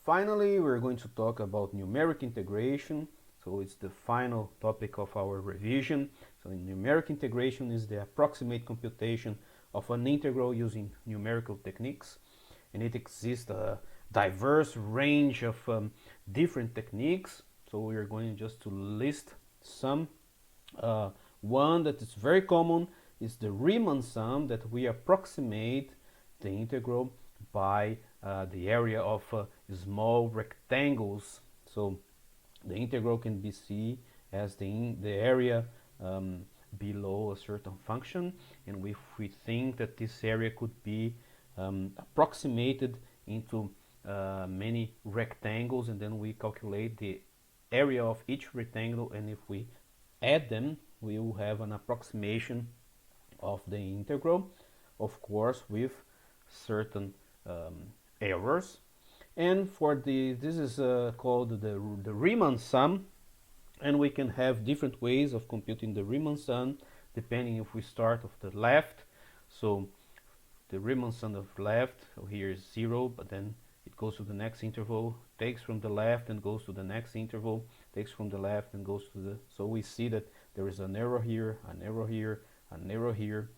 Finally, we're going to talk about numeric integration. So it's the final topic of our revision. So numeric integration is the approximate computation of an integral using numerical techniques. And it exists a diverse range of different techniques. So we are going just to list some. One that is very common is the Riemann sum, that we approximate the integral by the area of small rectangles. So the integral can be seen as the area below a certain function, and if we think that this area could be approximated into many rectangles, and then we calculate the area of each rectangle, and if we add them, we will have an approximation of the integral, of course with certain errors. And for this is called the Riemann sum, and we can have different ways of computing the Riemann sum depending if we start of the left. So the Riemann sum of left here is 0, but then it goes to the next interval, takes from the left and goes to the next interval, takes from the left and goes to the, so we see that there is an error here, an error here, an error here,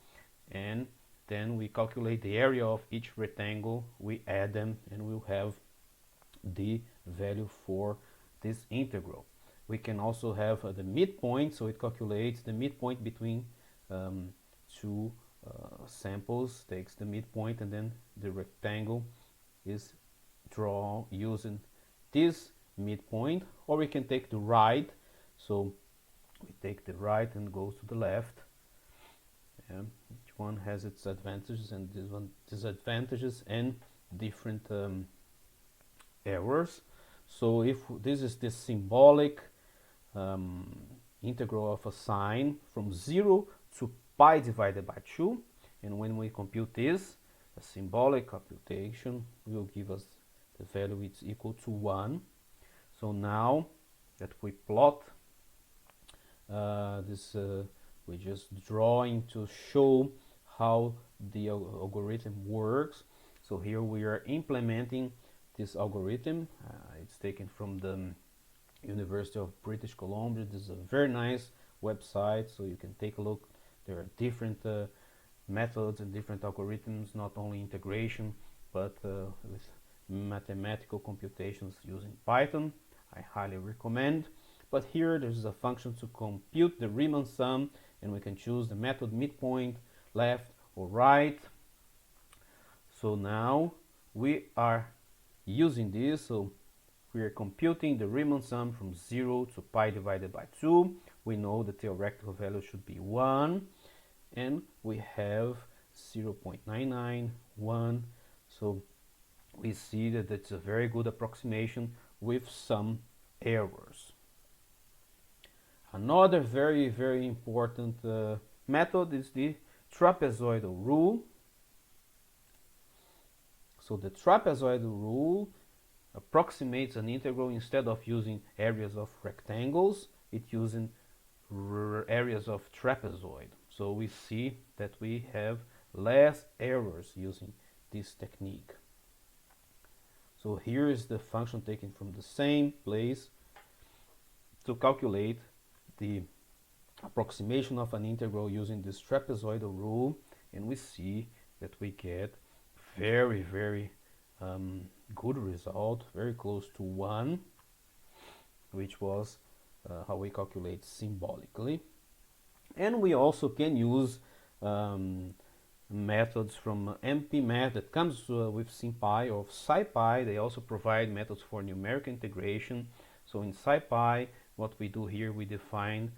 and then we calculate the area of each rectangle, we add them, and we'll have the value for this integral. We can also have the midpoint, so it calculates the midpoint between two samples, takes the midpoint, and then the rectangle is drawn using this midpoint. Or we can take the right, so we take the right and goes to the left. Each one has its advantages and this one disadvantages and different errors. So if this is the symbolic integral of a sine from 0 to pi divided by 2, and when we compute this, a symbolic computation will give us the value is equal to 1. So now that we plot this, we're just drawing to show how the algorithm works. So here we are implementing this algorithm. It's taken from the University of British Columbia. This is a very nice website, so you can take a look. There are different methods and different algorithms, not only integration, but with mathematical computations using Python. I highly recommend. But here there's a function to compute the Riemann sum, and we can choose the method midpoint, left or right. So now we are using this, so we are computing the Riemann sum from 0 to pi divided by 2. We know the theoretical value should be 1, and we have 0.991. So we see that it's a very good approximation with some errors. Another very, very important method is the trapezoidal rule. So the trapezoidal rule approximates an integral. Instead of using areas of rectangles, it's using areas of trapezoid. So we see that we have less errors using this technique. So here is the function taken from the same place to calculate the approximation of an integral using this trapezoidal rule, and we see that we get very, very good result, very close to 1, which was how we calculate symbolically. And we also can use methods from MP-Math that comes with SymPy or SciPy. They also provide methods for numeric integration. So in SciPy, what we do here, we define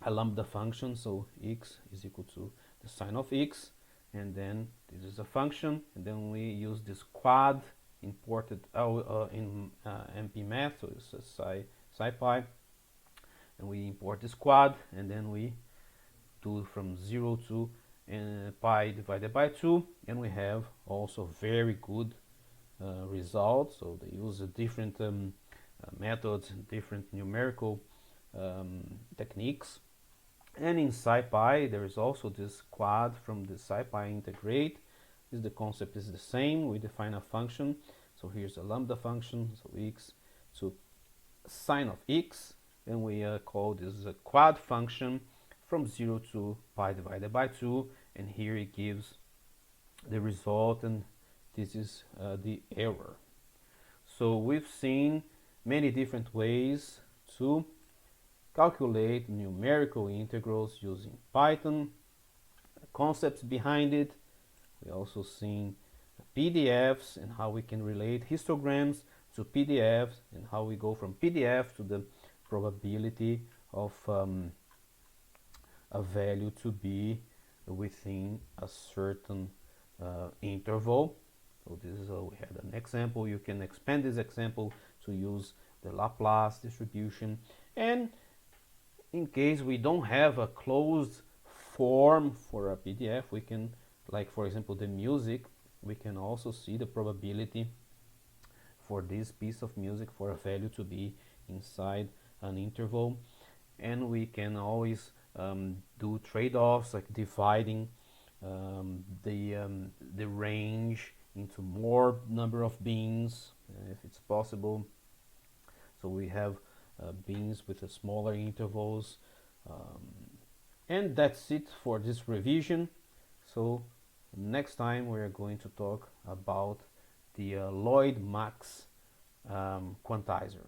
a lambda function. So x is equal to the sine of x, and then this is a function, and then we use this quad imported in MP-Math, so it's a SciPy, and we import this quad, and then we do from 0 to pi divided by 2, and we have also very good results. So they use different methods and different numerical techniques. And in SciPy there is also this quad from the SciPy integrate. The concept is the same. We define a function, So here's a lambda function, so x to sine of x, and we call this a quad function from 0 to pi divided by 2, and here it gives the result, and this is the error. So we've seen many different ways to calculate numerical integrals using Python, the concepts behind it. We also seen PDFs and how we can relate histograms to PDFs, and how we go from PDF to the probability of a value to be within a certain interval. So this is we had an example. You can expand this example to use the Laplace distribution, and in case we don't have a closed form for a PDF, we can, like for example the music, we can also see the probability for this piece of music for a value to be inside an interval, and we can always do trade-offs, like dividing the range into more number of beans if it's possible. So we have beans with smaller intervals, and that's it for this revision. So next time we are going to talk about the Lloyd-Max quantizer.